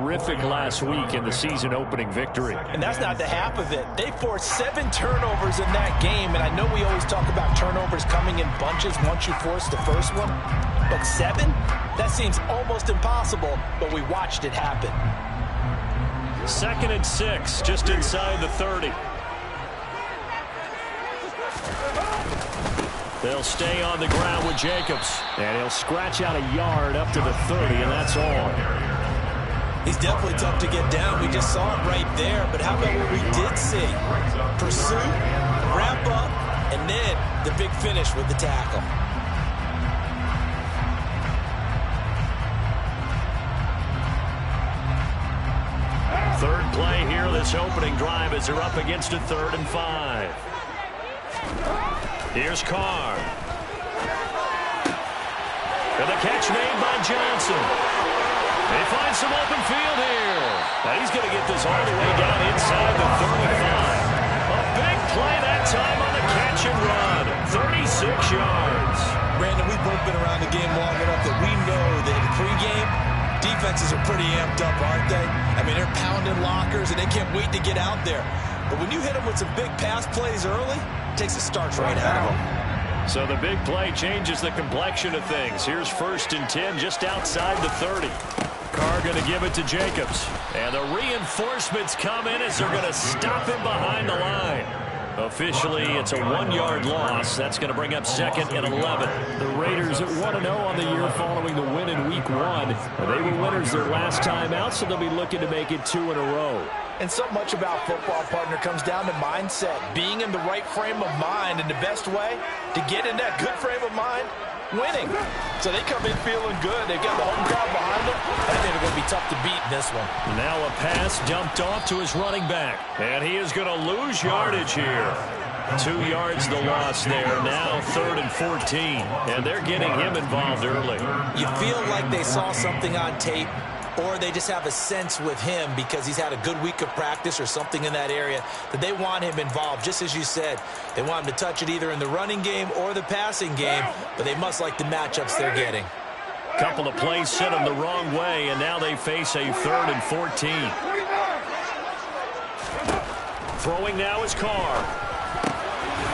terrific last week in the season-opening victory. And that's not the half of it. They forced 7 turnovers in that game, and I know we always talk about turnovers coming in bunches once you force the first one, but 7? That seems almost impossible, but we watched it happen. 2nd and 6, just inside the 30. They'll stay on the ground with Jacobs. And he'll scratch out a yard up to the 30, and that's all. He's definitely tough to get down. We just saw it right there. But how about what we did see? Pursuit, wrap up, and then the big finish with the tackle. Third play here, this opening drive, as they're up against a 3rd and 5. Here's Carr. And the catch made by Johnson. They find some open field here. And he's going to get this all the way down inside the 35. A big play that time on the catch and run. 36 yards. Brandon, we've both been around the game long enough that we know that in pregame, defenses are pretty amped up, aren't they? I mean, they're pounding lockers, and they can't wait to get out there. But when you hit them with some big pass plays early, it takes the starch right out of them. So the big play changes the complexion of things. Here's 1st and 10 just outside the 30. Carr going to give it to Jacobs. And the reinforcements come in as they're going to stop him behind the line. Officially, it's a 1-yard loss. That's going to bring up 2nd and 11. The Raiders at 1-0 on the year following the win in Week 1. They were winners their last time out, so they'll be looking to make it 2 in a row. And so much about football, partner, comes down to mindset. Being in the right frame of mind, and the best way to get in that good frame of mind, winning. So they come in feeling good. They've got the home crowd behind them. I think they're going to be tough to beat in this one. Now a pass dumped off to his running back. And he is going to lose yardage here. 2 yards the loss there. Now 3rd and 14. And they're getting him involved early. You feel like they saw something on tape, or they just have a sense with him because he's had a good week of practice or something in that area that they want him involved. Just as you said, they want him to touch it either in the running game or the passing game, but they must like the matchups they're getting. Couple of plays sent them the wrong way, and now they face a 3rd and 14. Throwing now is Carr.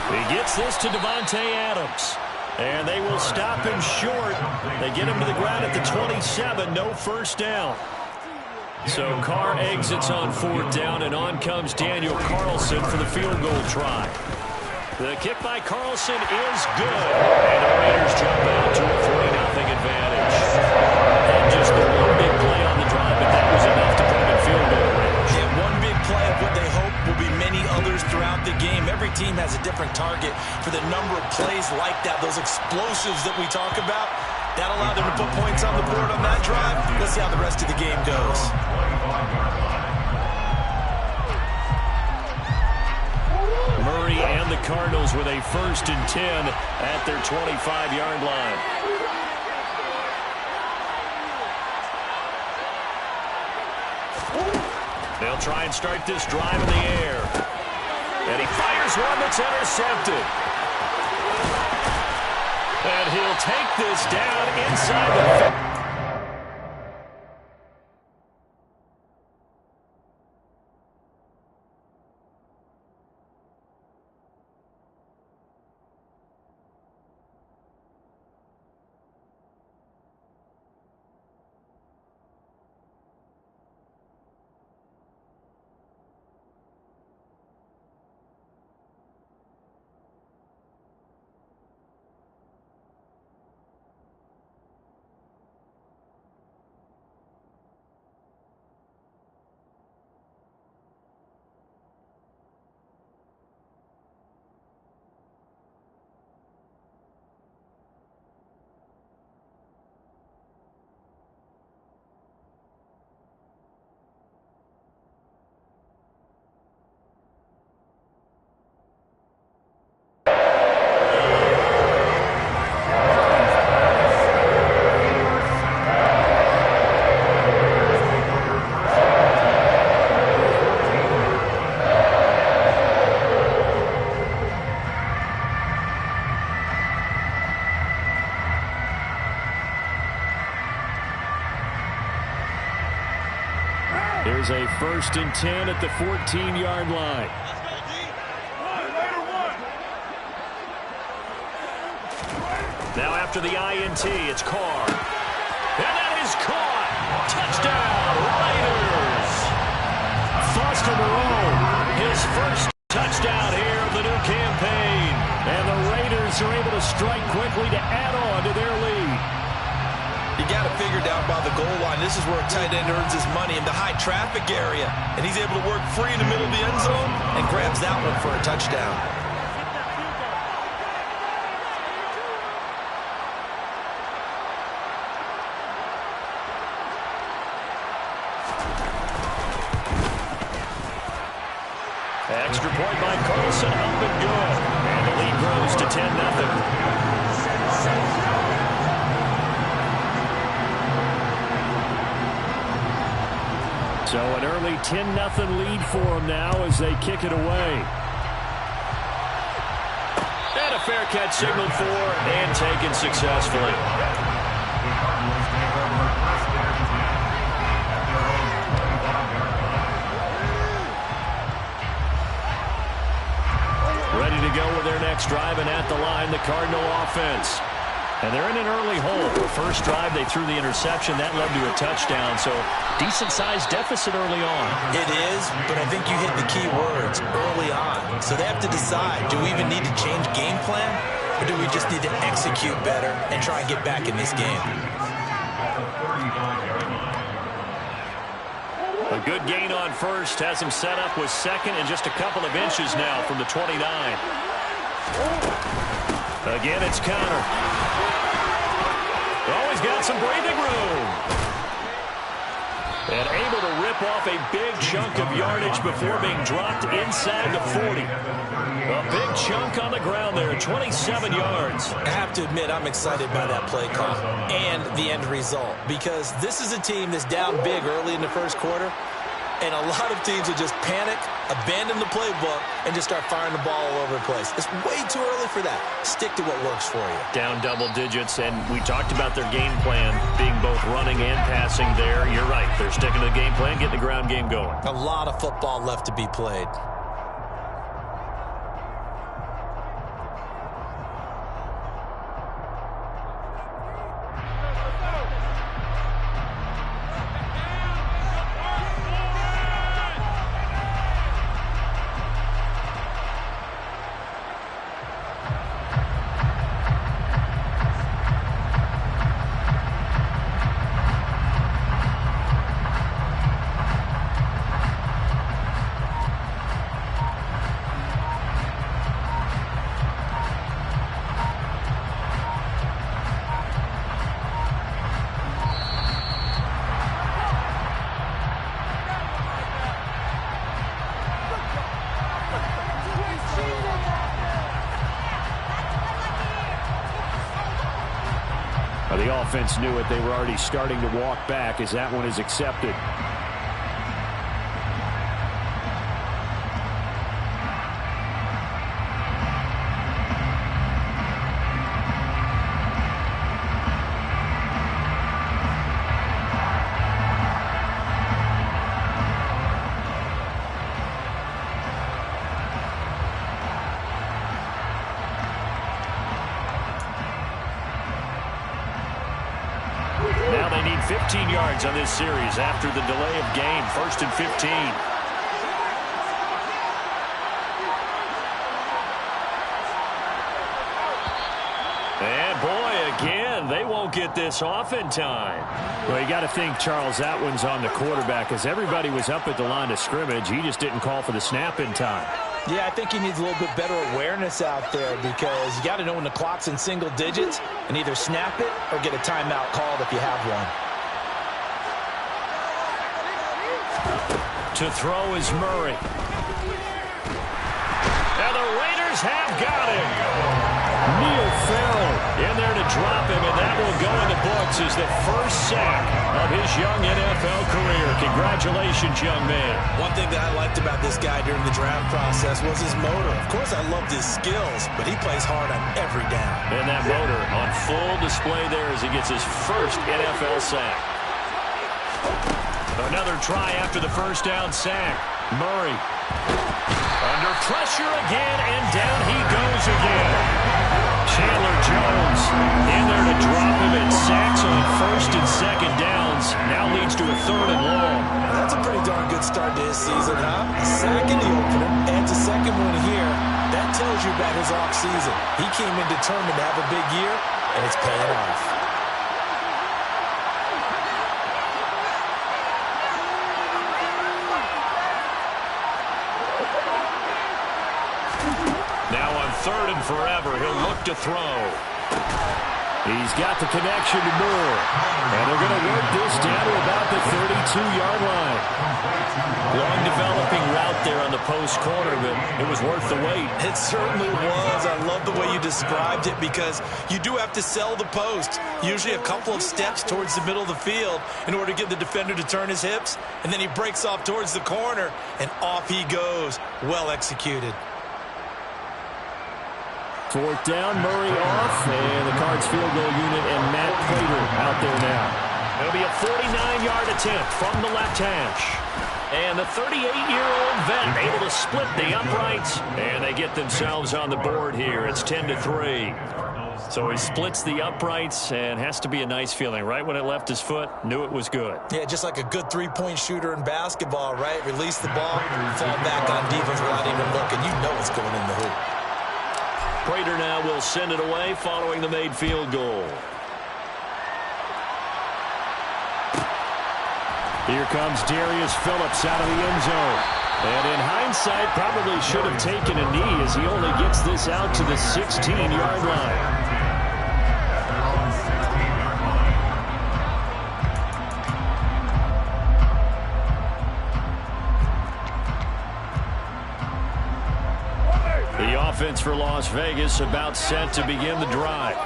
He gets this to Devontae Adams. And they will stop him short. They get him to the ground at the 27. No first down. So Carr exits on 4th down, and on comes Daniel Carlson for the field goal try. The kick by Carlson is good. And the Raiders jump out to a 3-0 advantage. And just the one big play on the drive, but that was enough to put him in field goal range. Yeah, one big play of what they hope will be many others throughout the game. Every team has a different target for the number of plays like that, those explosives that we talk about. That allowed them to put points on the board on that drive. Let's see how the rest of the game goes. Murray and the Cardinals with a 1st and 10 at their 25-yard line. They'll try and start this drive in the air. And he fires one that's intercepted. And he'll take this down inside the... Here's a 1st and 10 at the 14-yard line. Now after the INT, it's Carr. And that is caught. Touchdown, Raiders. Foster Moreau, his first touchdown here of the new campaign. And the Raiders are able to strike quickly to add on to their lead. You got to figure down by the goal line. This is where a tight end earns his money in the high traffic area. And he's able to work free in the middle of the end zone and grabs that one for a touchdown. Extra point by Carlson, up and good. And the lead grows to 10-0. So an early 10-0 lead for them now as they kick it away. And a fair catch signaled for and taken successfully. Ready to go with their next drive, and at the line, the Cardinal offense. And they're in an early hole. The first drive, they threw the interception. That led to a touchdown, so decent-sized deficit early on. It is, but I think you hit the key words, early on. So they have to decide, do we even need to change game plan, or do we just need to execute better and try and get back in this game? A good gain on first has him set up with second and just a couple of inches now from the 29. Again, it's Connor. Oh, he's got some breathing room. And able to rip off a big chunk of yardage before being dropped inside the 40. A big chunk on the ground there, 27 yards. I have to admit, I'm excited by that play call and the end result, because this is a team that's down big early in the first quarter, and a lot of teams will just panic, abandon the playbook, and just start firing the ball all over the place. It's way too early for that. Stick to what works for you. Down double digits, and we talked about their game plan being both running and passing there. You're right. They're sticking to the game plan, getting the ground game going. A lot of football left to be played. The offense knew it. They were already starting to walk back as that one is accepted. Now they need 15 yards on this series after the delay of game. 1st and 15. And boy, again, they won't get this off in time. Well, you got to think, Charles, that one's on the quarterback, as everybody was up at the line of scrimmage. He just didn't call for the snap in time. Yeah, I think he needs a little bit better awareness out there, because you got to know when the clock's in single digits and either snap it or get a timeout called if you have one. To throw is Murray. And the Raiders have got him. Neil Farrell in there to drop him, and that will go in the books as the first sack of his young NFL career. Congratulations, young man. One thing that I liked about this guy during the draft process was his motor. Of course, I loved his skills, but he plays hard on every down. And that motor on full display there as he gets his first NFL sack. Another try after the first down sack. Murray under pressure again, and down he goes again. Chandler Jones in there to drop him, and sacks on first and second downs. Now leads to a third and long. That's a pretty darn good start to his season, huh? A sack in the opener, and a second one here. That tells you about his offseason. He came in determined to have a big year, and it's paying off. Now on third and forever, he'll look to throw. He's got the connection to Moore. And they're going to work this down to about the 32-yard line. Long developing route there on the post corner, but it was worth the wait. It certainly was. I love the way you described it because you do have to sell the post. Usually a couple of steps towards the middle of the field in order to get the defender to turn his hips. And then he breaks off towards the corner, and off he goes. Well executed. Fourth down, Murray off, and the Cards field goal unit and Matt Prater out there now. It'll be a 49-yard attempt from the left hash. And the 38-year-old vet able to split the uprights, and they get themselves on the board here. It's 10-3. So he splits the uprights, and has to be a nice feeling. Right when it left his foot, knew it was good. Yeah, just like a good three-point shooter in basketball, right? Release the ball, fall back on defense without even looking. You know it's going in the hoop. Prater now will send it away following the made field goal. Here comes Darius Phillips out of the end zone. And in hindsight, probably should have taken a knee as he only gets this out to the 16-yard line. The offense for Las Vegas about set to begin the drive.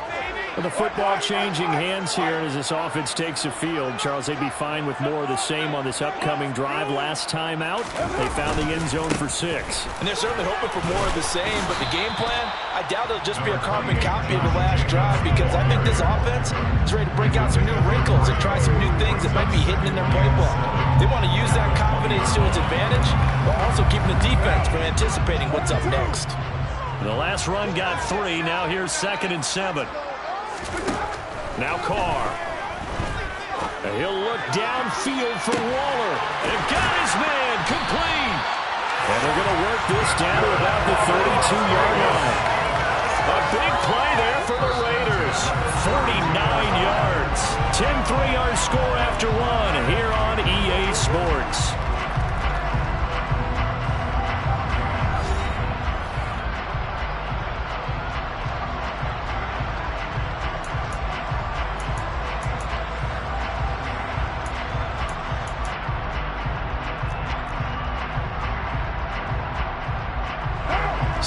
With the football changing hands here as this offense takes the field. Charles, they'd be fine with more of the same on this upcoming drive. Last time out, they found the end zone for 6. And they're certainly hoping for more of the same, but the game plan, I doubt it'll just be a carbon copy of the last drive because I think this offense is ready to break out some new wrinkles and try some new things that might be hidden in their playbook. They want to use that confidence to its advantage while also keeping the defense from anticipating what's up next. The last run got 3. Now here's 2nd and 7. Now Carr. He'll look downfield for Waller. And got his man complete. And they're going to work this down to about the 32-yard line. A big play there for the Raiders. 49 yards. 10-3 our score after 1 here on EA Sports.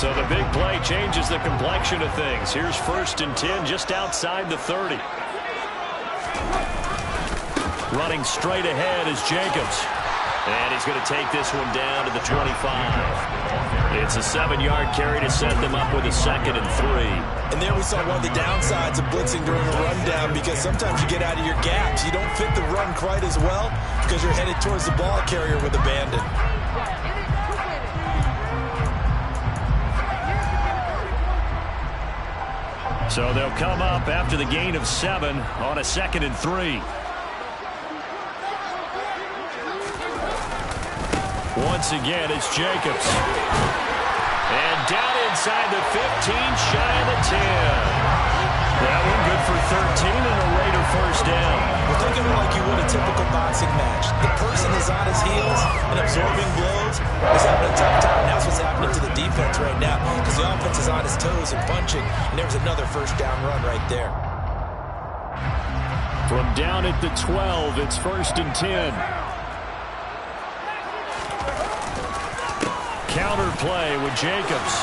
So the big play changes the complexion of things. Here's 1st and 10 just outside the 30. Running straight ahead is Jacobs. And he's going to take this one down to the 25. It's a 7-yard carry to set them up with a 2nd and 3. And there we saw one of the downsides of blitzing during a rundown because sometimes you get out of your gaps. You don't fit the run quite as well because you're headed towards the ball carrier with abandon. So they'll come up after the gain of 7 on a 2nd and 3. Once again, it's Jacobs. And down inside the 15, shy of the 10. That one good for 13 and a Raider first down. Well, think of it like you would a typical boxing match. The person is on his heels and absorbing blows. He's having a tough time. That's what's happening to the defense right now because the offense is on his toes and punching. And there was another first down run right there. From down at the 12, it's 1st and 10. Counter play with Jacobs.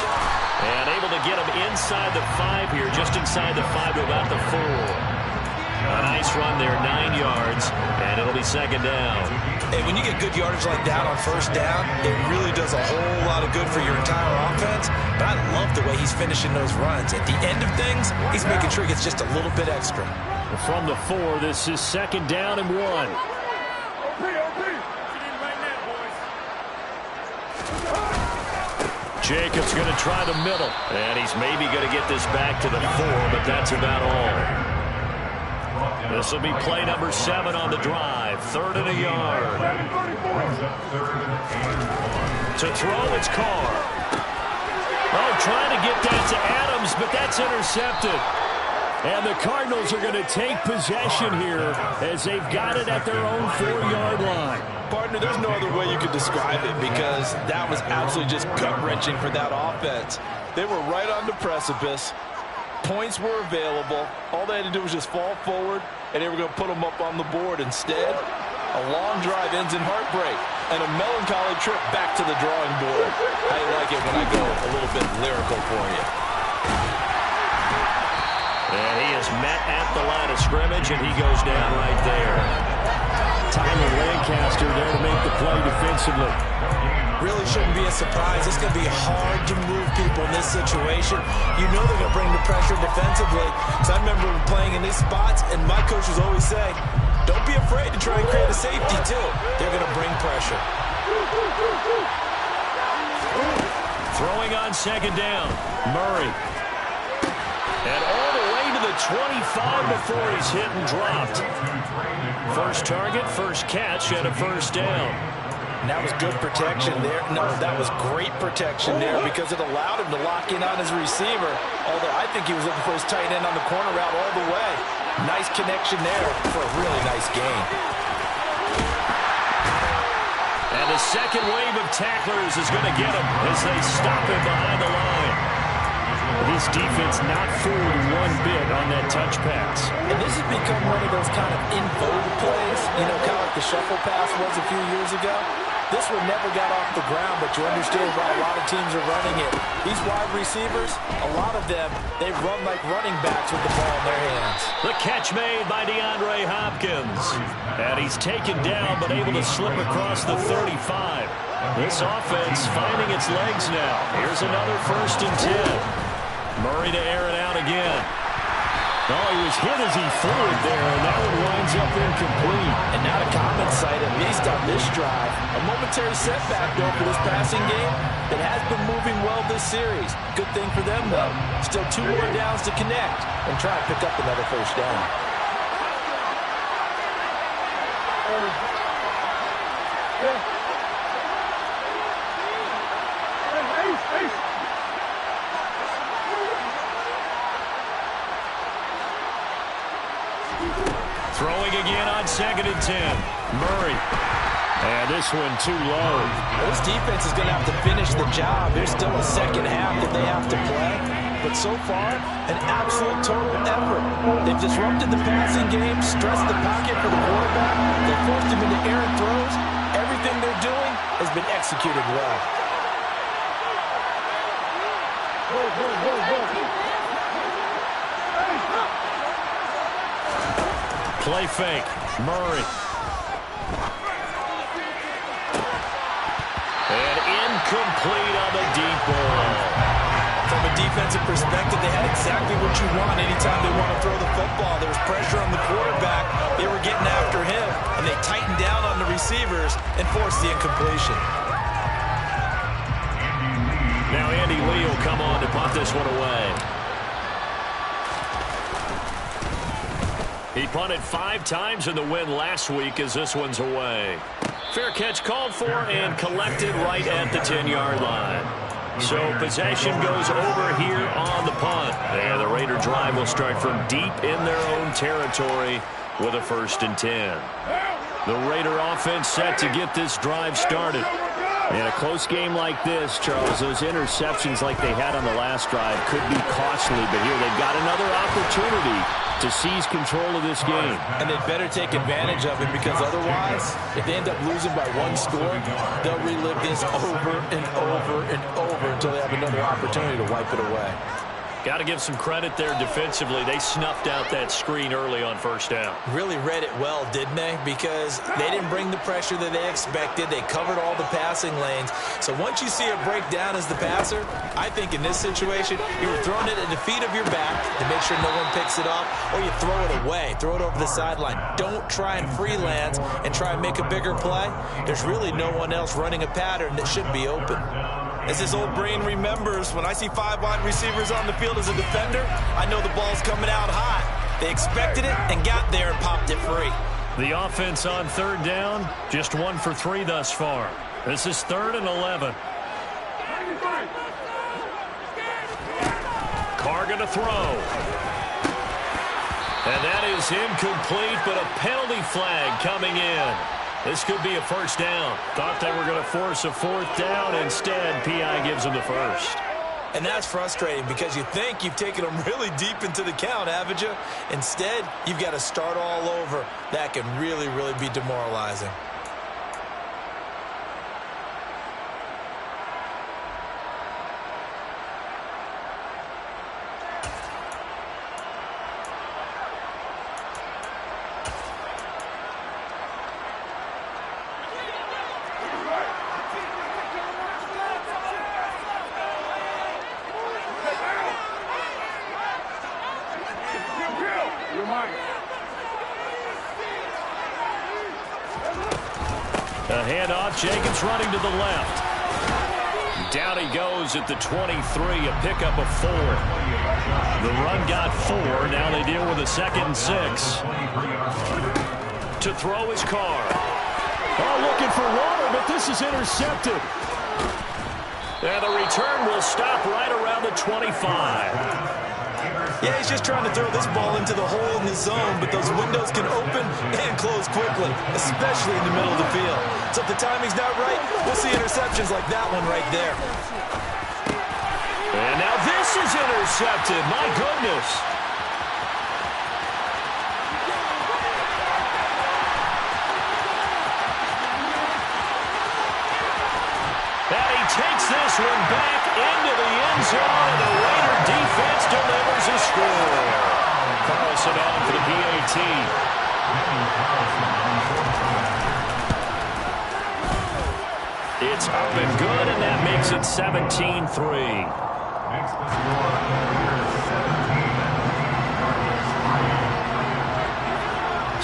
And able to get him inside the 5 here, just inside the 5 to about the 4. A nice run there, 9 yards, and it'll be 2nd down. Hey, when you get good yardage like that on 1st down, it really does a whole lot of good for your entire offense. But I love the way he's finishing those runs. At the end of things, he's making sure he gets just a little bit extra. From the 4, this is 2nd down and 1. Jacobs going to try the middle. And he's maybe going to get this back to the 4, but that's about all. This will be play number 7 on the drive. 3rd and a yard. To throw, it's Carr. Oh, trying to get that to Adams, but that's intercepted. And the Cardinals are going to take possession here as they've got it at their own 4-yard line. Partner, there's no other way you could describe it because that was absolutely just gut-wrenching for that offense. They were right on the precipice. Points were available. All they had to do was just fall forward, and they were going to put them up on the board. Instead, a long drive ends in heartbreak and a melancholy trip back to the drawing board. How you like it when I go a little bit lyrical for you? And he is met at the line of scrimmage, and he goes down right there. Tyler Lancaster there to make the play defensively. Really shouldn't be a surprise. It's going to be hard to move people in this situation. You know they're going to bring the pressure defensively. So I remember playing in these spots, and my coaches always say, don't be afraid to try and create a safety, too. They're going to bring pressure. Throwing on 2nd down. Murray. And all the way to the 25 before he's hit and dropped. First target, first catch, and a 1st down. And that was good protection there. No, that was great protection there because it allowed him to lock in on his receiver. Although I think he was looking for his tight end on the corner route all the way. Nice connection there for a really nice gain. And the second wave of tacklers is going to get him as they stop him behind the line. This defense not fooled one bit on that touch pass. And this has become one of those kind of in vogue plays, you know, kind of like the shuffle pass was a few years ago. This one never got off the ground, but you understand why a lot of teams are running it. These wide receivers, a lot of them, they run like running backs with the ball in their hands. The catch made by DeAndre Hopkins. And he's taken down, but able to slip across the 35. This offense finding its legs now. Here's another 1st and 10. Murray to air it out again. Oh, he was hit as he threw it there, and that one winds up incomplete. And not a common sight, at least on this drive. A momentary setback, though, for this passing game that has been moving well this series. Good thing for them, though. Still 2 more downs to connect and try and pick up another 1st down. Throwing again on 2nd and 10. Murray. And this one too low. This defense is going to have to finish the job. There's still a second half that they have to play. But so far, an absolute total effort. They've disrupted the passing game, stressed the pocket for the quarterback. They forced him into errant throws. Everything they're doing has been executed well. Play fake. Murray. And incomplete on the deep ball. From a defensive perspective, they had exactly what you want anytime they want to throw the football. There was pressure on the quarterback. They were getting after him, and they tightened down on the receivers and forced the incompletion. Now Andy Lee will come on to punt this one away. He punted 5 times in the win last week as this one's away. Fair catch called for and collected right at the 10-yard line. So possession goes over here on the punt. And the Raider drive will start from deep in their own territory with a 1st and 10. The Raider offense set to get this drive started. In a close game like this, Charles, those interceptions like they had on the last drive could be costly, but here they've got another opportunity to seize control of this game. And they better take advantage of it because otherwise, if they end up losing by 1 score, they'll relive this over and over and over until they have another opportunity to wipe it away. Got to give some credit there defensively. They snuffed out that screen early on 1st down. Really read it well, didn't they? Because they didn't bring the pressure that they expected. They covered all the passing lanes. So once you see it break down as the passer, I think in this situation, you're throwing it at the feet of your back to make sure no one picks it up, or you throw it away, throw it over the sideline. Don't try and freelance and try and make a bigger play. There's really no one else running a pattern that should be open. As his old brain remembers, when I see 5 wide receivers on the field as a defender, I know the ball's coming out hot. They expected it and got there and popped it free. The offense on third down, just 1 for 3 thus far. This is 3rd and 11. Carr going to throw. And that is incomplete, but a penalty flag coming in. This could be a first down. Thought they were going to force a 4th down. Instead, P.I. gives them the first. And that's frustrating because you think you've taken them really deep into the count, haven't you? Instead, you've got to start all over. That can really, really be demoralizing. A handoff, Jacobs running to the left. Down he goes at the 23, a pickup of 4. The run got 4, now they deal with a 2nd and 6. To throw his Carr. Oh, looking for water, but this is intercepted. And the return will stop right around the 25. Yeah, he's just trying to throw this ball into the hole in the zone, but those windows can open and close quickly, especially in the middle of the field. So if the timing's not right, we'll see interceptions like that one right there. And now this is intercepted. My goodness. And he takes this one back into the end zone, and the Raider defense delivers a score. Carlson on for the PAT. It's up and good, and that makes it 17-3.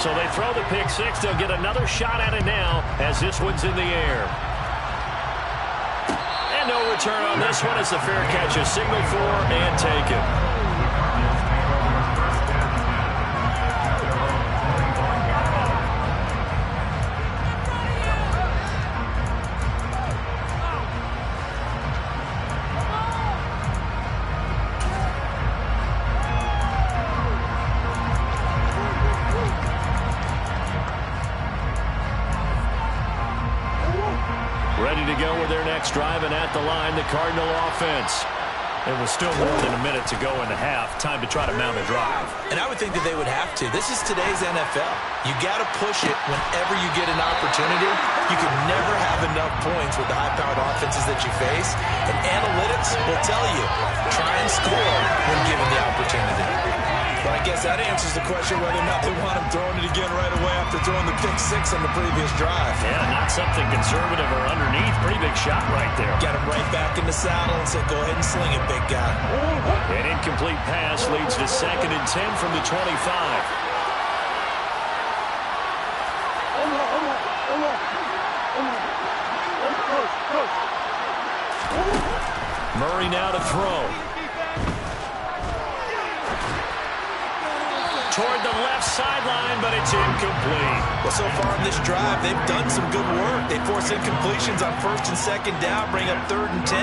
So they throw the pick 6. They'll get another shot at it now as this one's in the air. And no return on this one as the fair catch is signaled for and taken. Ready to go with their next drive, and at the line, the Cardinal offense. It was still more than a minute to go in the half. Time to try to mount a drive. And I would think that they would have to. This is today's NFL. You got to push it whenever you get an opportunity. You can never have enough points with the high-powered offenses that you face. And analytics will tell you, try and score when given the opportunity. But I guess that answers the question whether or not they want him throwing it again right away after throwing the pick 6 on the previous drive. Yeah, not something conservative or underneath. Pretty big shot right there. Got him right back in the saddle and said, go ahead and sling it, big guy. An incomplete pass leads to 2nd and 10 from the 25. Murray now to throw. Toward the left sideline, but it's incomplete. Well, so far in this drive, they've done some good work. They force incompletions on 1st and 2nd down, bring up 3rd and 10.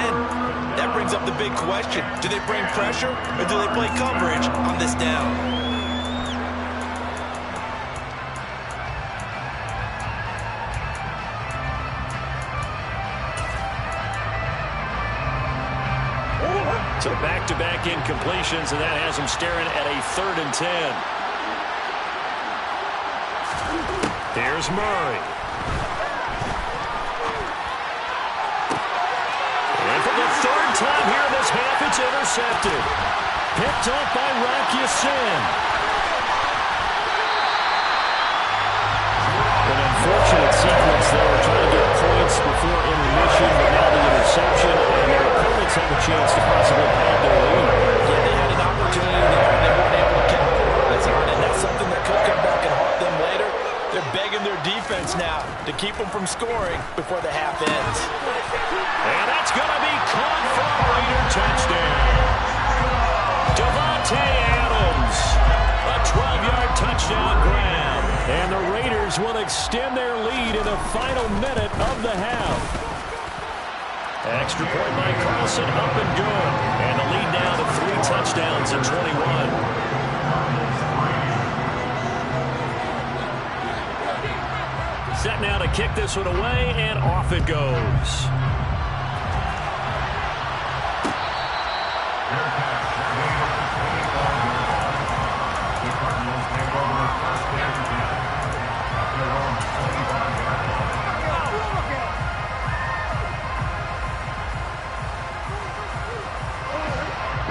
That brings up the big question. Do they bring pressure, or do they play coverage on this down? So back-to-back incompletions, and that has them staring at a 3rd and 10. Here's Murray. And for the 3rd time here in this half, it's intercepted. Picked up by Rocky Sin. An unfortunate sequence there, trying to get points before intermission, but now the interception, and their opponents have a chance to possibly pad their lead. Yeah, they had an opportunity there, and they weren't able to capitalize on it. And that's something that could come back and haunt them later. They're begging their defense now to keep them from scoring before the half ends. And that's going to be will extend their lead in the final minute of the half. Extra point by Carlson, up and good. And the lead now to 3 touchdowns and 21. Set now to kick this one away, and off it goes.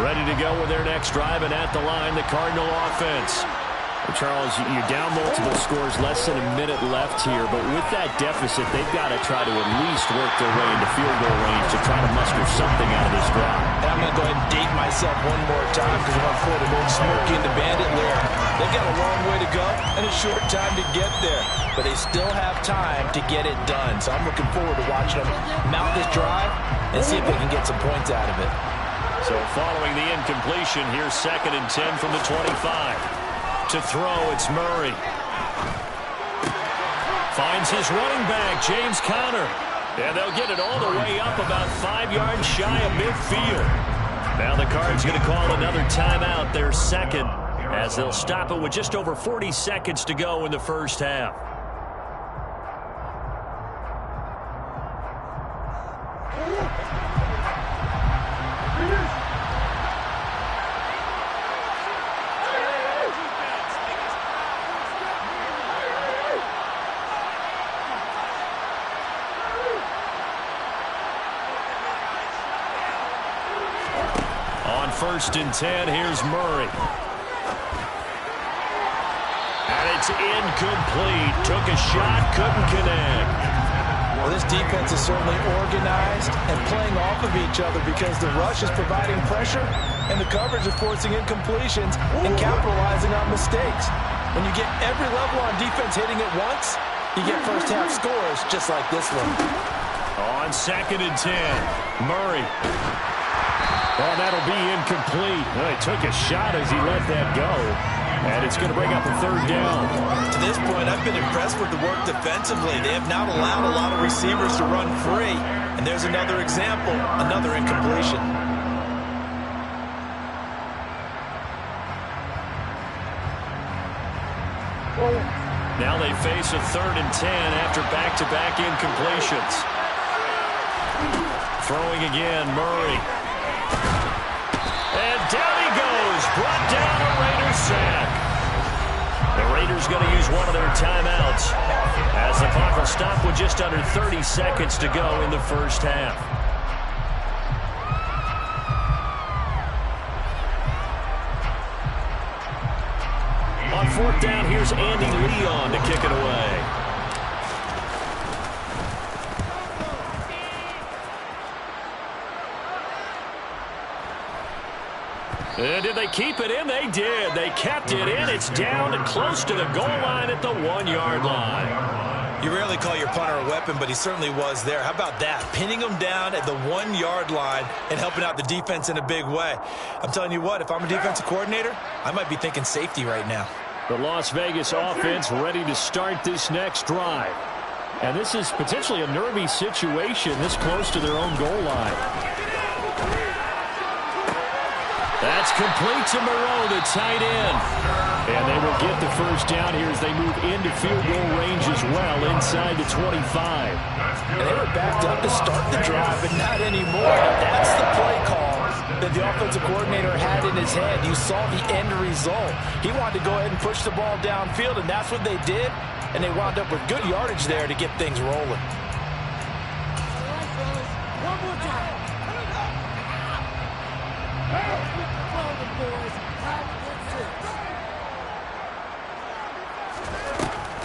Ready to go with their next drive, and at the line, the Cardinal offense. Charles, you're down multiple scores, less than a minute left here, but with that deficit, they've got to try to at least work their way into field goal range to try to muster something out of this drive. I'm going to go ahead and date myself one more time because I'm for the old Smokey and the Bandit lyric. They've got a long way to go and a short time to get there, but they still have time to get it done. So I'm looking forward to watching them mount this drive and see if they can get some points out of it. So following the incompletion, here's 2nd and 10 from the 25. To throw, it's Murray. Finds his running back, James Conner. And they'll get it all the way up about 5 yards shy of midfield. Now the Cards going to call another timeout, their second, as they'll stop it with just over 40 seconds to go in the first half. On 1st and 10, here's Murray. And it's incomplete. Took a shot, couldn't connect. Well, this defense is certainly organized and playing off of each other because the rush is providing pressure and the coverage is forcing incompletions and capitalizing on mistakes. When you get every level on defense hitting it once, you get first half scores just like this one. On 2nd and 10, Murray. Well, that'll be incomplete. Well, he took a shot as he let that go. And it's going to bring up a 3rd down. To this point, I've been impressed with the work defensively. They have not allowed a lot of receivers to run free. And there's another example, another incompletion. Now they face a 3rd and 10 after back-to-back incompletions. Throwing again, Murray. And down he goes, brought down a Raiders sack. The Raiders going to use one of their timeouts as the clock will stop with just under 30 seconds to go in the first half. On 4th down, here's Andy Leon to kick it away. And did they keep it in? They did. They kept it in. It's down and close to the goal line at the 1-yard line. You rarely call your punter a weapon, but he certainly was there. How about that? Pinning him down at the 1-yard line and helping out the defense in a big way. I'm telling you what, if I'm a defensive coordinator, I might be thinking safety right now. The Las Vegas offense ready to start this next drive. And this is potentially a nervy situation this close to their own goal line. That's complete to Moreau, the tight end. And they will get the first down here as they move into field goal range as well, inside the 25. And they were backed up to start the drive, but not anymore. That's the play call that the offensive coordinator had in his head. You saw the end result. He wanted to go ahead and push the ball downfield, and that's what they did. And they wound up with good yardage there to get things rolling. One more time.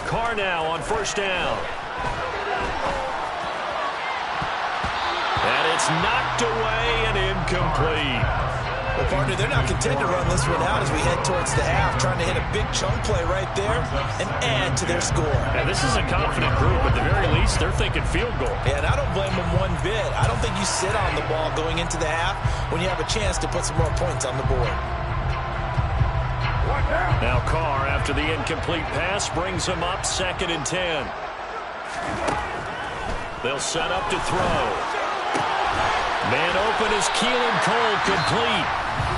Carr now on 1st down. And it's knocked away and incomplete. Well, partner, they're not content to run this one out as we head towards the half, trying to hit a big chunk play right there and add to their score. And this is a confident group. At the very least, they're thinking field goal. Yeah, and I don't blame them one bit. I don't think you sit on the ball going into the half when you have a chance to put some more points on the board. Now Carr, after the incomplete pass, brings him up 2nd and 10. They'll set up to throw. Man open is Keelan Cole, complete.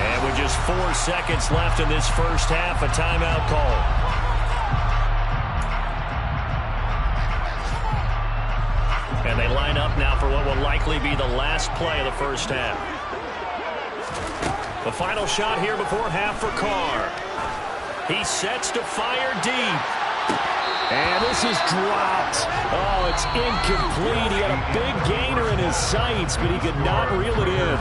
And with just 4 seconds left in this first half, a timeout call. And they line up now for what will likely be the last play of the first half. The final shot here before half for Carr. He sets to fire deep. And this is dropped. Oh, it's incomplete. He had a big gainer in his sights, but he could not reel it in.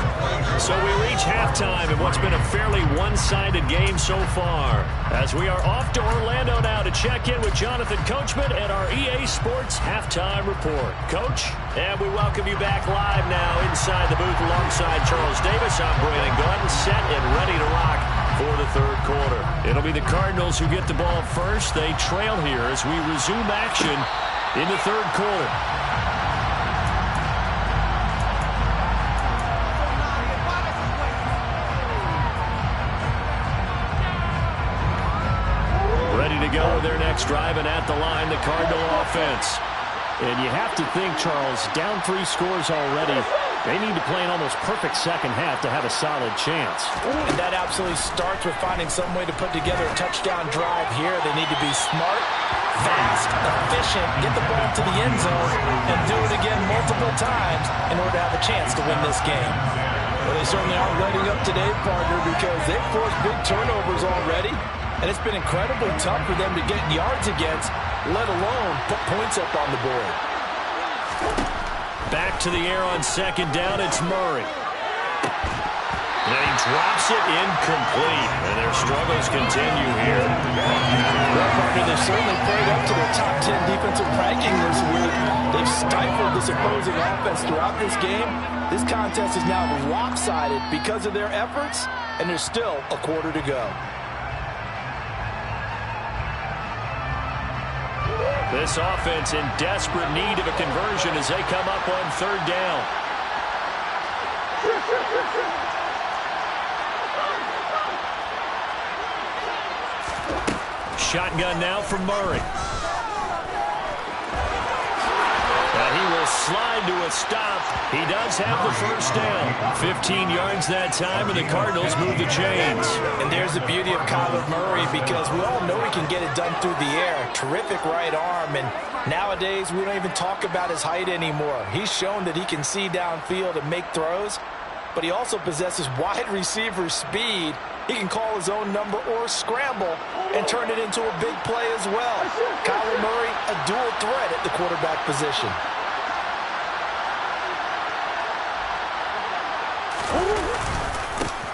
So we reach halftime in what's been a fairly one-sided game so far. As we are off to Orlando now to check in with Jonathan Coachman and our EA Sports Halftime Report. Coach, and we welcome you back live now inside the booth alongside Charles Davis. I'm Brandon Gunn, set and ready to rock for the third quarter. It'll be the Cardinals who get the ball first. They trail here as we resume action in the third quarter. Ready to go with their next drive, and at the line, the Cardinal offense. And you have to think, Charles, down 3 scores already. They need to play an almost perfect second half to have a solid chance. And that absolutely starts with finding some way to put together a touchdown drive here. They need to be smart, fast, efficient, get the ball to the end zone, and do it again multiple times in order to have a chance to win this game. Well, they certainly aren't letting up today, partner, because they've forced big turnovers already, and it's been incredibly tough for them to get yards against, let alone put points up on the board. Back to the air on 2nd down, it's Murray. And he drops it incomplete. And their struggles continue here. Well, partner, they've certainly played up to their top 10 defensive ranking this week. They've stifled this opposing offense throughout this game. This contest is now lopsided because of their efforts, and there's still a quarter to go. This offense in desperate need of a conversion as they come up on 3rd down. Shotgun now for Murray. And he will slide to a stop. He does have the first down. 15 yards that time, and the Cardinals move the chains. And there's the beauty of Kyler Murray, because we all know he can get it done through the air. Terrific right arm, and nowadays we don't even talk about his height anymore. He's shown that he can see downfield and make throws, but he also possesses wide receiver speed. He can call his own number or scramble and turn it into a big play as well. Kyler Murray, a dual threat at the quarterback position.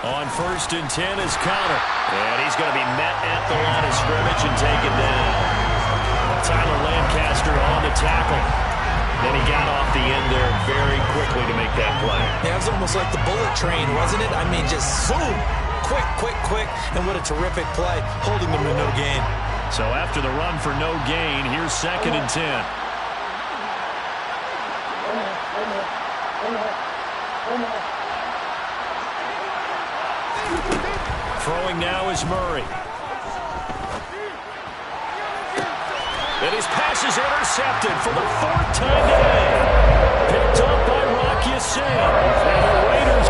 On 1st and 10 is Connor. And he's going to be met at the line of scrimmage and taken down. Tyler Lancaster on the tackle. Then he got off the end there very quickly to make that play. Yeah, it was almost like the bullet train, wasn't it? I mean, just zoom. Quick, quick, quick. And what a terrific play, holding them to no gain. So after the run for no gain, here's 2nd and 10. Throwing now is Murray. And his pass is intercepted for the 4th time today. Picked up by Rock Ya-Sin. And the Raiders...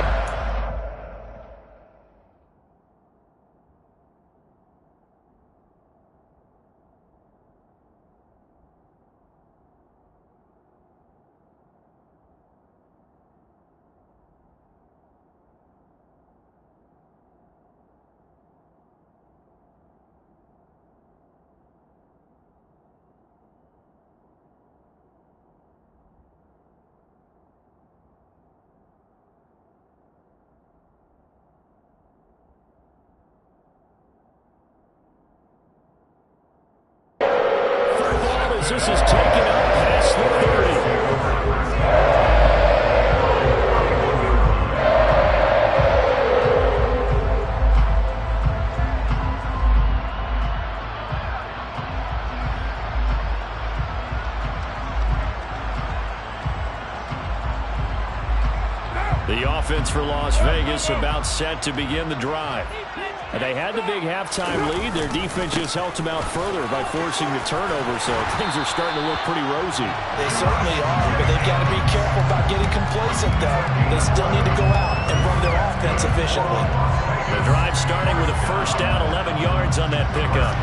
This is taken up past the 30. The offense for Las Vegas about set to begin the drive. They had the big halftime lead. Their defense just helped them out further by forcing the turnover, so things are starting to look pretty rosy. They certainly are, but they've got to be careful about getting complacent, though. They still need to go out and run their offense efficiently. The drive starting with a first down, 11 yards on that pickup.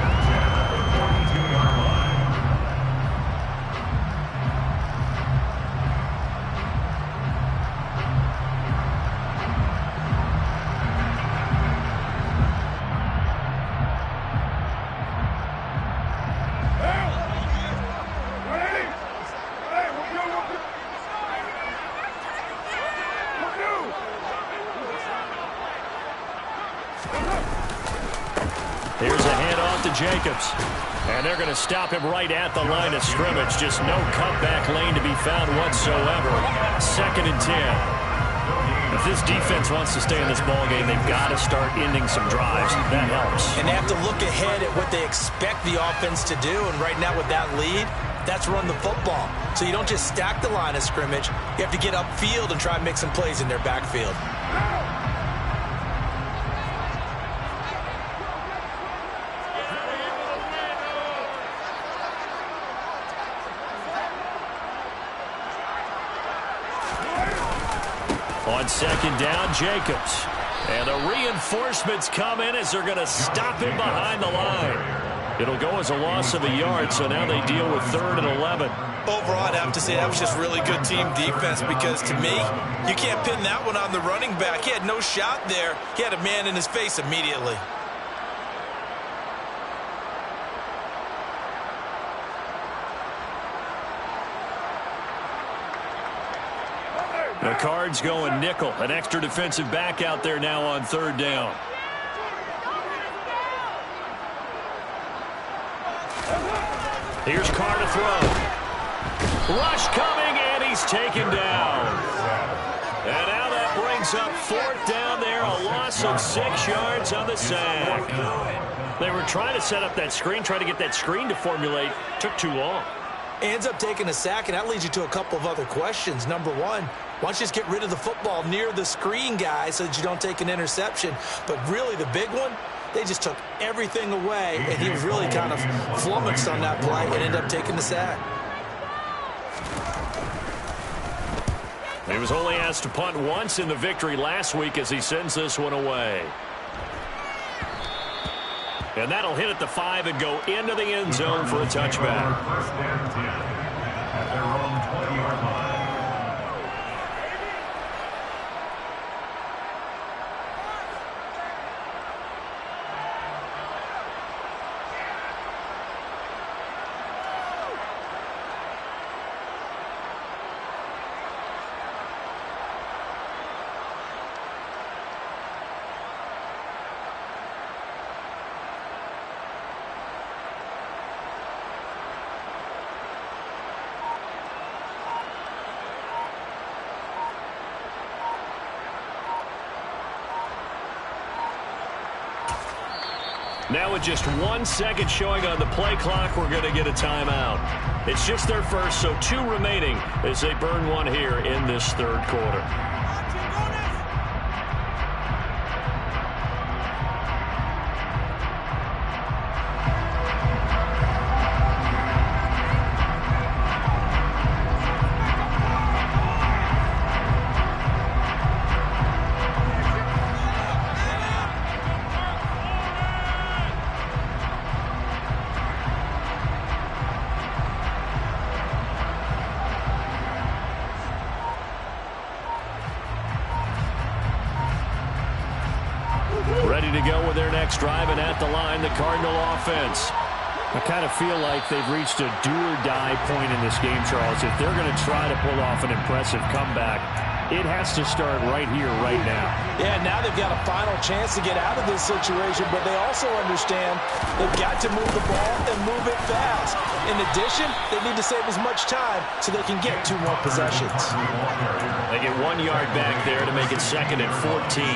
Here's a handoff to Jacobs. And they're going to stop him right at the line of scrimmage. Just no cutback lane to be found whatsoever. 2nd and 10. If this defense wants to stay in this ballgame, they've got to start ending some drives. That helps. And they have to look ahead at what they expect the offense to do. And right now with that lead, that's run the football. So you don't just stack the line of scrimmage. You have to get upfield and try and make some plays in their backfield. On 2nd down, Jacobs. And the reinforcements come in as they're going to stop him behind the line. It'll go as a loss of a yard, so now they deal with 3rd and 11. Overall, I'd have to say that was just really good team defense because, to me, you can't pin that one on the running back. He had no shot there. He had a man in his face immediately. The Cards going nickel. An extra defensive back out there now on 3rd down. Here's Carr to throw. Rush coming, and he's taken down. And now that brings up 4th down there. A loss of 6 yards on the sack. They were trying to set up that screen, trying to get that screen to formulate. Took too long. Ends up taking a sack, and that leads you to a couple of other questions. Number one, why don't you just get rid of the football near the screen guy so that you don't take an interception? But really, the big one, they just took everything away, and he was really kind of flummoxed on that play and ended up taking the sack. He was only asked to punt once in the victory last week as he sends this one away. And that'll hit at the 5 and go into the end zone for a touchback. First and 10 at their own 20-yard line. Now with just 1 second showing on the play clock, we're going to get a timeout. It's just their first, so 2 remaining as they burn one here in this 3rd quarter. Ready to go with their next drive, and at the line, the Cardinal offense. I kind of feel like they've reached a do-or-die point in this game, Charles. If they're going to try to pull off an impressive comeback, it has to start right here, right now. Yeah, now they've got a final chance to get out of this situation, but they also understand they've got to move the ball and move it fast. In addition, they need to save as much time so they can get 2 more possessions. They get 1 yard back there to make it 2nd and 14.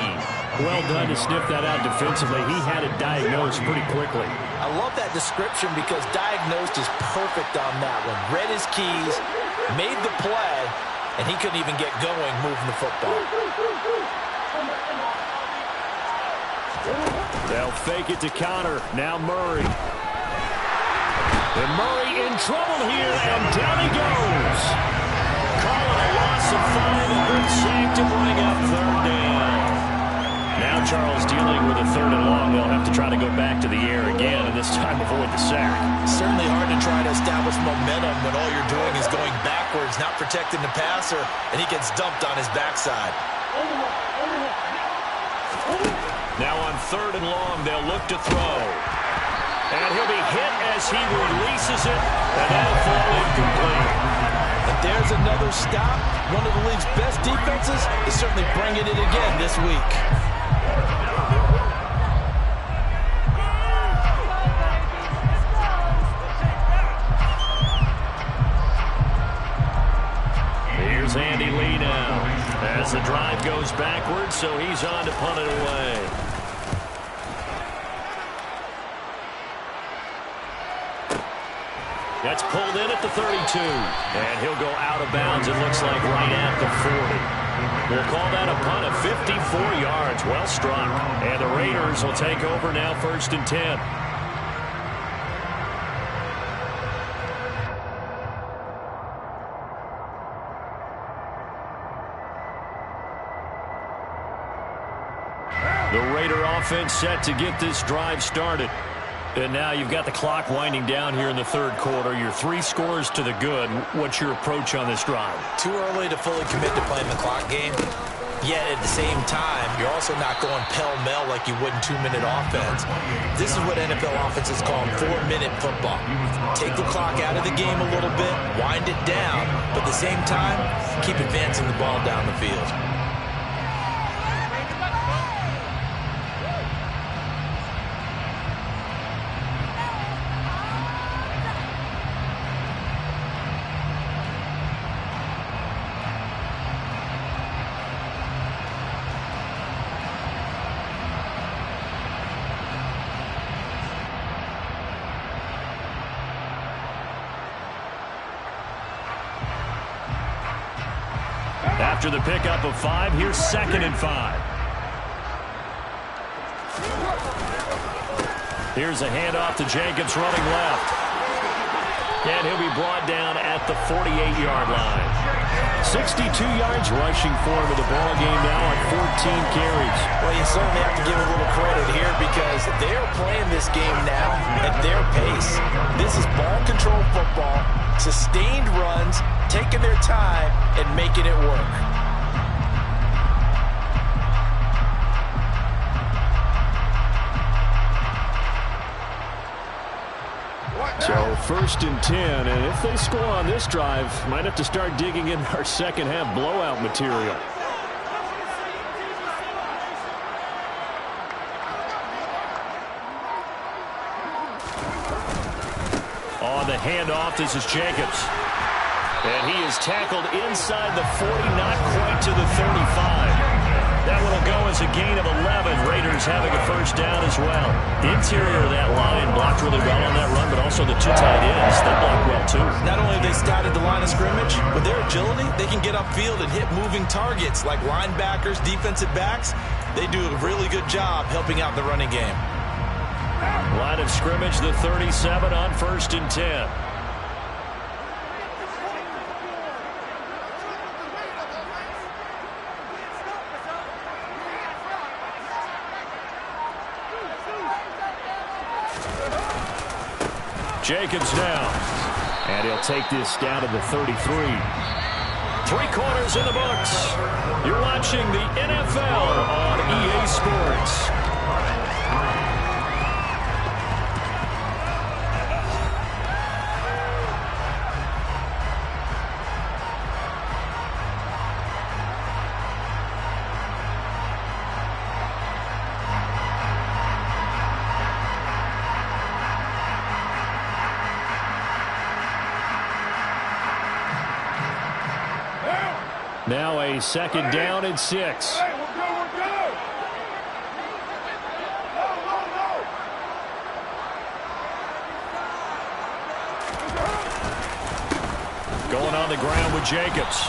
Well done to sniff that out defensively. He had it diagnosed pretty quickly. I love that description because diagnosed is perfect on that one. Read his keys, made the play, and he couldn't even get going moving the football. They'll fake it to Connor. Now Murray. And Murray in trouble here, and down he goes. Calling a loss of 5 and good sack to bring up third down. Now Charles dealing with a 3rd and long. They'll have to try to go back to the air again, and this time avoid the sack. Certainly hard to try to establish momentum when all you're doing is going backwards, not protecting the passer, and he gets dumped on his backside. Now on 3rd and long, they'll look to throw. And he'll be hit as he releases it, and that'll fall incomplete. And there's another stop. One of the league's best defenses is certainly bringing it again this week. Here's Andy Lee now as the drive goes backwards, so he's on to punt it away. That's pulled in at the 32. And he'll go out of bounds, it looks like, right at the 40. We'll call that a punt of 54 yards. Well struck. And the Raiders will take over now 1st and 10. The Raider offense set to get this drive started. And now you've got the clock winding down here in the 3rd quarter. Your 3 scores to the good. What's your approach on this drive? Too early to fully commit to playing the clock game. Yet at the same time, you're also not going pell-mell like you would in 2-minute offense. This is what NFL offenses call 4-minute football. Take the clock out of the game a little bit, wind it down, but at the same time, keep advancing the ball down the field. After the pickup of 5, here's 2nd and 5. Here's a handoff to Jacobs running left. And he'll be brought down at the 48-yard line. 62 yards rushing for him with the ball game now on 14 carries. Well, you certainly have to give a little credit here because they're playing this game now at their pace. This is ball control football, sustained runs, taking their time and making it work. So 1st and 10, and if they score on this drive, might have to start digging in our second half blowout material. On the handoff, this is Jacobs. And he is tackled inside the 40, not quite to the 35. That one will go as a gain of 11. Raiders having a 1st down as well. The interior of that line blocked really well on that run, but also the 2 tight ends, they blocked well too. Not only have they scouted the line of scrimmage, with their agility, they can get upfield and hit moving targets like linebackers, defensive backs. They do a really good job helping out the running game. Line of scrimmage, the 37 on 1st and 10. Jacobs now. And he'll take this down to the 33. 3 quarters in the books. You're watching the NFL on EA Sports. Now a 2nd down and 6. Going on the ground with Jacobs.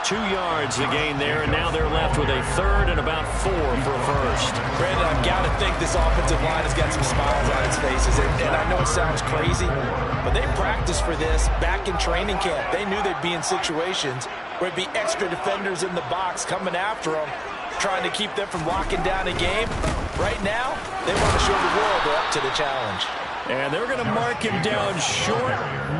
2 yards to gain there, and now they're left with a third and about 4 for a first. Brandon, I've got to think this offensive line has got some smiles on its faces. And I know it sounds crazy, but they practiced for this back in training camp. They knew they'd be in situations where it'd be extra defenders in the box coming after them, trying to keep them from locking down a game. Right now, they want to show the world they're up to the challenge. And they're going to mark him down short,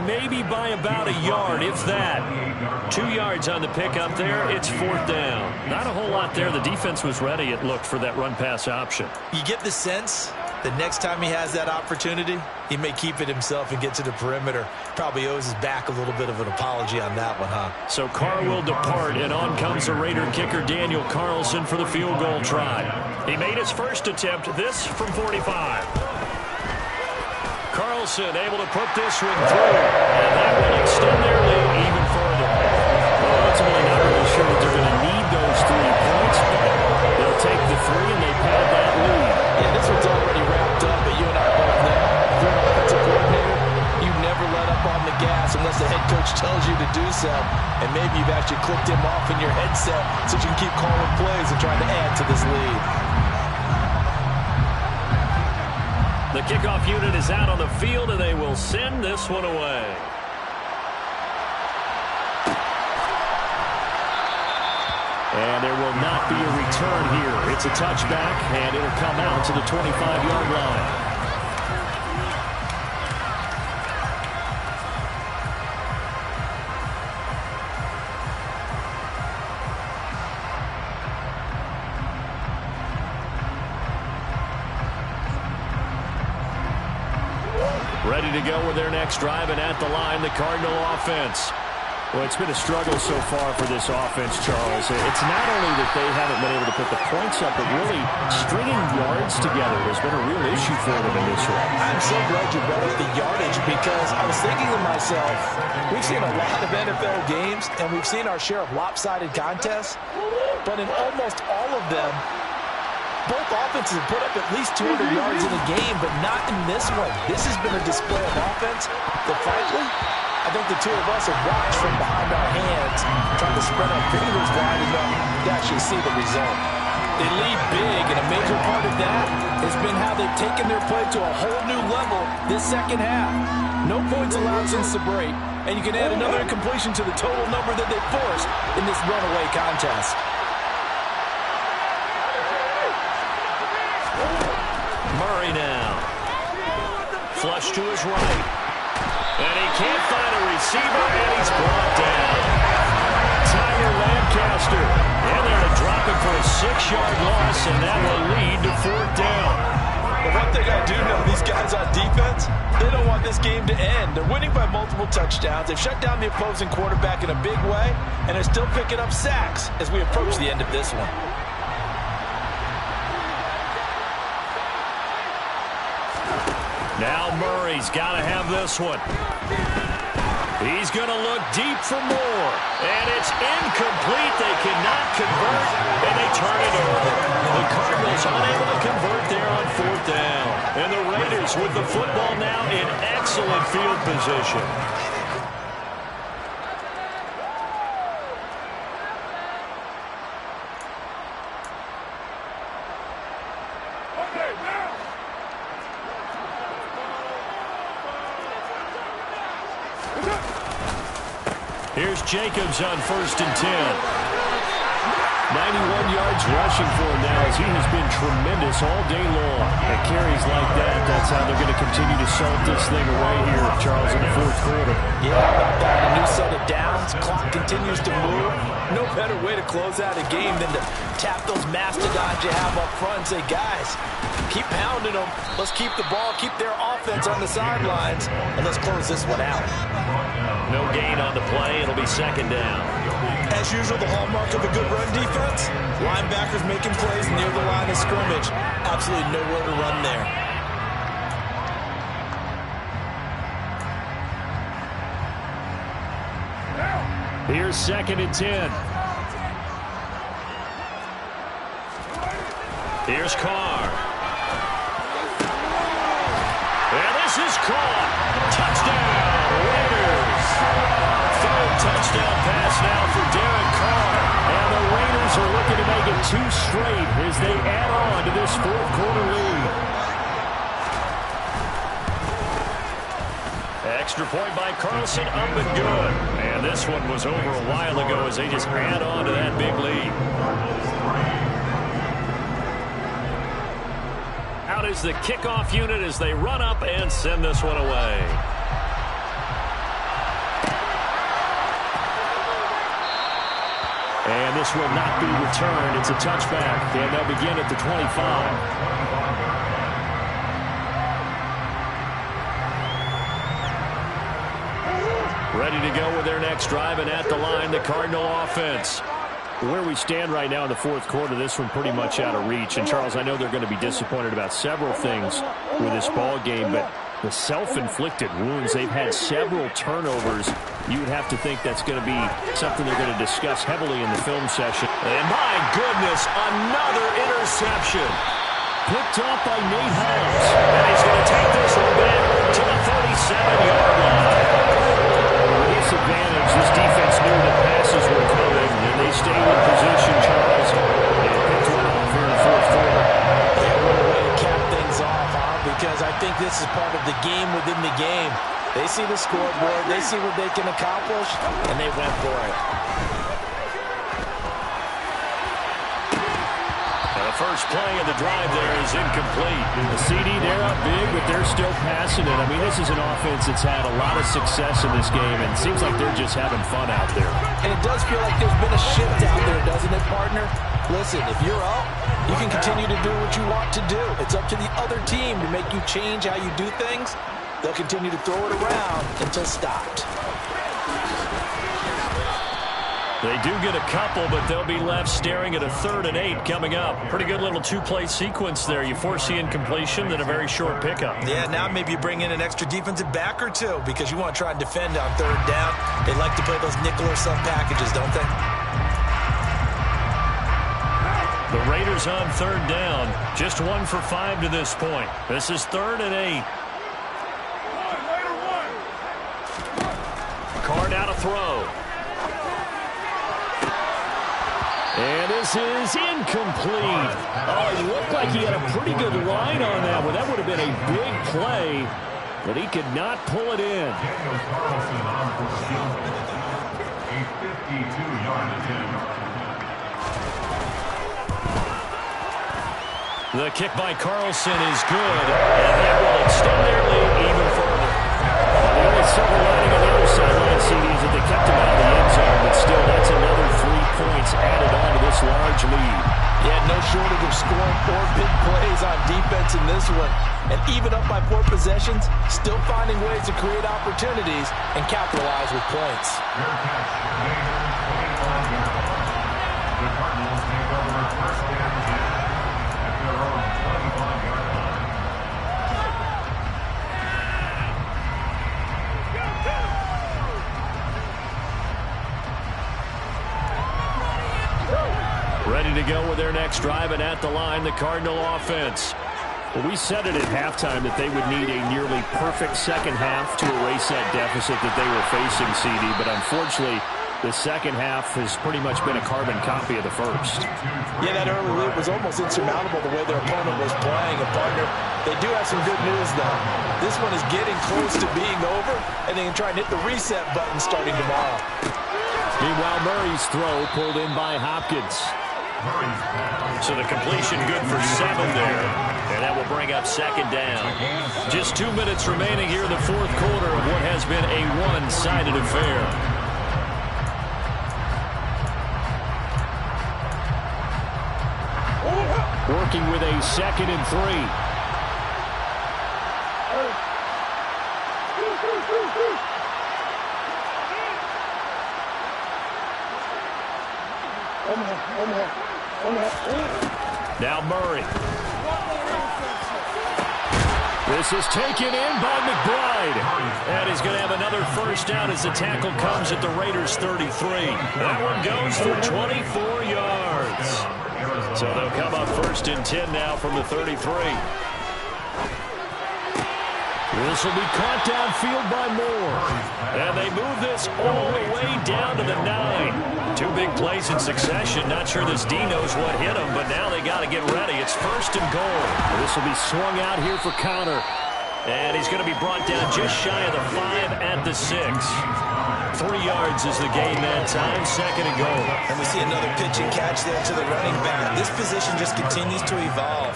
maybe by about a yard, if that. 2 yards on the pickup there. It's 4th down. Not a whole lot there. The defense was ready, it looked, for that run-pass option. You get the sense the next time he has that opportunity, he may keep it himself and get to the perimeter. Probably owes his back a little bit of an apology on that one, huh? So Carr will depart, and on comes the Raider kicker Daniel Carlson for the field goal try. He made his first attempt, this from 45. Carlson able to put this one through, and that will extend their lead even further. Well, ultimately not really sure that they're going to need those 3 points, but they'll take the 3 and they pad that lead. Yeah, this one's already wrapped up, but you and I both know, if you're an offensive coordinator, you never let up on the gas unless the head coach tells you to do so, and maybe you've actually clicked him off in your headset so you can keep calling plays and trying to add to this lead. The kickoff unit is out on the field, and they will send this one away. And there will not be a return here. It's a touchback, and it'll come out to the 25-yard line. Ready to go with their next drive, and at the line, the Cardinal offense. Well, it's been a struggle so far for this offense, Charles. It's not only that they haven't been able to put the points up, but really stringing yards together has been a real issue for them in this one. I'm so glad you brought up the yardage, because I was thinking to myself, we've seen a lot of NFL games, and we've seen our share of lopsided contests, but in almost all of them, both offenses have put up at least 200 yards in a game, but not in this one. This has been a display of offense that, frankly, I think the two of us have watched from behind our hands, trying to spread our fingers wide enough to actually see the result. They lead big, and a major part of that has been how they've taken their play to a whole new level this second half. No points allowed since the break, and you can add another incompletion to the total number that they forced in this runaway contest. Murray now. Flush to his right. And he can't find a receiver, and he's brought down. Tyler Lancaster. And they're going to drop it for a 6-yard loss, and that will lead to 4th down. But one thing I do know, these guys on defense, they don't want this game to end. They're winning by multiple touchdowns. They've shut down the opposing quarterback in a big way, and they're still picking up sacks as we approach the end of this one. Now Murray's got to have this one. He's going to look deep for more. And it's incomplete. They cannot convert, and they turn it over. The Cardinals unable to convert there on 4th down. And the Raiders with the football now in excellent field position. Here's Jacobs on 1st and 10. 91 yards rushing for him now, as he has been tremendous all day long. At carries like that, that's how they're going to continue to salt this thing away here, Charles, in the 4th quarter. Yeah, about that, a new set of downs. Clock continues to move. No better way to close out a game than to tap those mastodons you have up front and say, guys, keep pounding them. Let's keep the ball, keep their offense on the sidelines, and let's close this one out. No gain on the play. It'll be 2nd down. As usual, the hallmark of a good run defense, linebackers making plays near the line of scrimmage. Absolutely nowhere to run there. Here's 2nd and 10. Here's Carr. And this is caught. Touchdown, Raiders. 3rd touchdown pass now for Derek Carr. 2 straight as they add on to this fourth-quarter lead. Extra point by Carlson, up and good. And this one was over a while ago as they just add on to that big lead. Out is the kickoff unit as they run up and send this one away. And this will not be returned. It's a touchback, and they'll begin at the 25. Ready to go with their next drive, and at the line, the Cardinal offense. Where we stand right now in the fourth quarter, this one pretty much out of reach. And, Charles, I know they're going to be disappointed about several things with this ball game, but the self-inflicted wounds, they've had several turnovers. You would have to think that's going to be something they're going to discuss heavily in the film session. And, my goodness, another interception. Picked off by Nate Hobbs. And he's going to take this one back to the 37-yard line. Disadvantage. This defense knew that passes were coming, and they stayed in position, Charles. They picked one off here in the fourth quarter. Yeah, what a way to cap things off, huh? Because I think this is part of the game within the game. They see the scoreboard, they see what they can accomplish, and they went for it. First play of the drive there is incomplete. The CD, they're up big, but they're still passing it. I mean, this is an offense that's had a lot of success in this game, and it seems like they're just having fun out there. And it does feel like there's been a shift out there, doesn't it, partner? Listen, if you're up, you can continue to do what you want to do. It's up to the other team to make you change how you do things. They'll continue to throw it around until stopped. They do get a couple, but they'll be left staring at a 3rd and 8 coming up. Pretty good little 2-play sequence there. You force the incompletion, then a very short pickup. Yeah, now maybe you bring in an extra defensive back or two because you want to try and defend on 3rd down. They like to play those nickel or sub packages, don't they? The Raiders on 3rd down. Just 1 for 5 to this point. This is 3rd and 8. Card out of throw. And this is incomplete. Oh, it looked like he had a pretty good line on that one. That would have been a big play, but he could not pull it in. A 52-yard attempt. The kick by Carlson is good, and that will extend their lead even further. The only silver lining on the other sideline, CD, is that they kept him out of the end zone, but still, that's another 3 points added on to this large lead. Yeah, no shortage of scoring 4 big plays on defense in this one. And even up by 4 possessions, still finding ways to create opportunities and capitalize with points. Their catch, the Cardinals take over first down at their own 25-yard line. Ready to go with their next drive, and at the line, the Cardinal offense. Well, we said it at halftime that they would need a nearly perfect second half to erase that deficit that they were facing, CD, but unfortunately, the second half has pretty much been a carbon copy of the first. Yeah, that early lead was almost insurmountable the way their opponent was playing. And, partner, they do have some good news, though. This one is getting close to being over, and they can try and hit the reset button starting tomorrow. Meanwhile, Murray's throw pulled in by Hopkins. So the completion good for 7 there, and that will bring up 2nd down. Just 2 minutes remaining here in the fourth quarter of what has been a one-sided affair. Working with a 2nd and 3. Now Murray. This is taken in by McBride. And he's going to have another first down as the tackle comes at the Raiders' 33. That one goes for 24 yards. So they'll come up 1st and 10 now from the 33. This will be caught downfield by Moore. And they move this all the way down to the 9. Two big plays in succession. Not sure this D knows what hit him, but now they got to get ready. It's 1st and goal. This will be swung out here for counter. And he's going to be brought down just shy of the 5 at the 6. 3 yards is the gain that time. 2nd and goal. And we see another pitch and catch there to the running back. This position just continues to evolve.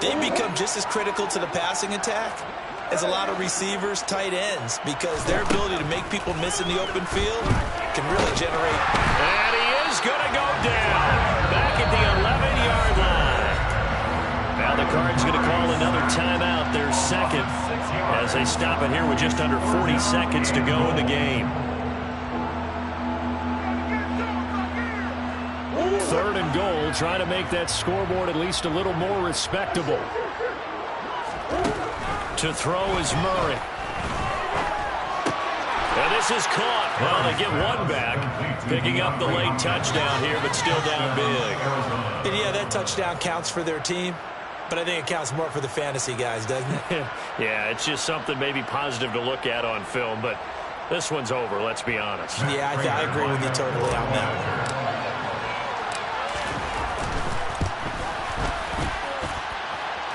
They become just as critical to the passing attack as a lot of receivers, tight ends, because their ability to make people miss in the open field can really generate. And he is going to go down back at the 11-yard line. Now the Cards going to call another timeout, their 2nd, as they stop it here with just under 40 seconds to go in the game. 3rd and goal, trying to make that scoreboard at least a little more respectable. To throw is Murray. And this is caught. Well, they get one back, picking up the late touchdown here, but still down big. And yeah, that touchdown counts for their team, but I think it counts more for the fantasy guys, doesn't it? Yeah, it's just something maybe positive to look at on film, but this one's over, let's be honest. Yeah, I agree with you totally on that one.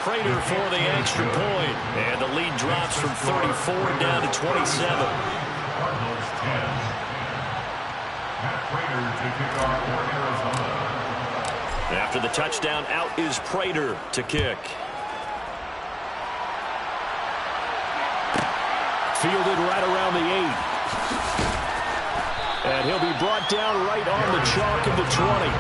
Prater for the extra point, and the lead drops from 34 down to 27. After the touchdown, out is Prater to kick. Fielded right around the 8. And he'll be brought down right on the chalk of the 20.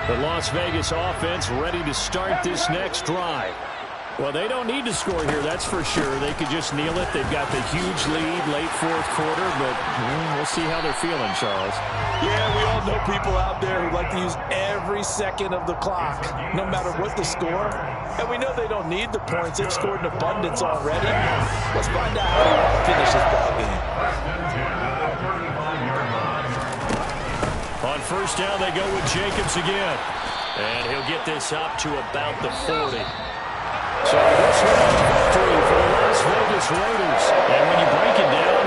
The Las Vegas offense ready to start this next drive. Well, they don't need to score here, that's for sure. They could just kneel it. They've got the huge lead late 4th quarter, but we'll see how they're feeling, Charles. Yeah, we all know people out there who like to use every second of the clock, no matter what the score. And we know they don't need the points. They've scored in abundance already. Let's find out how they want to finish this ball game. On 1st down, they go with Jacobs again. And he'll get this up to about the 40. So this one is victory for the Las Vegas Raiders. And when you break it down,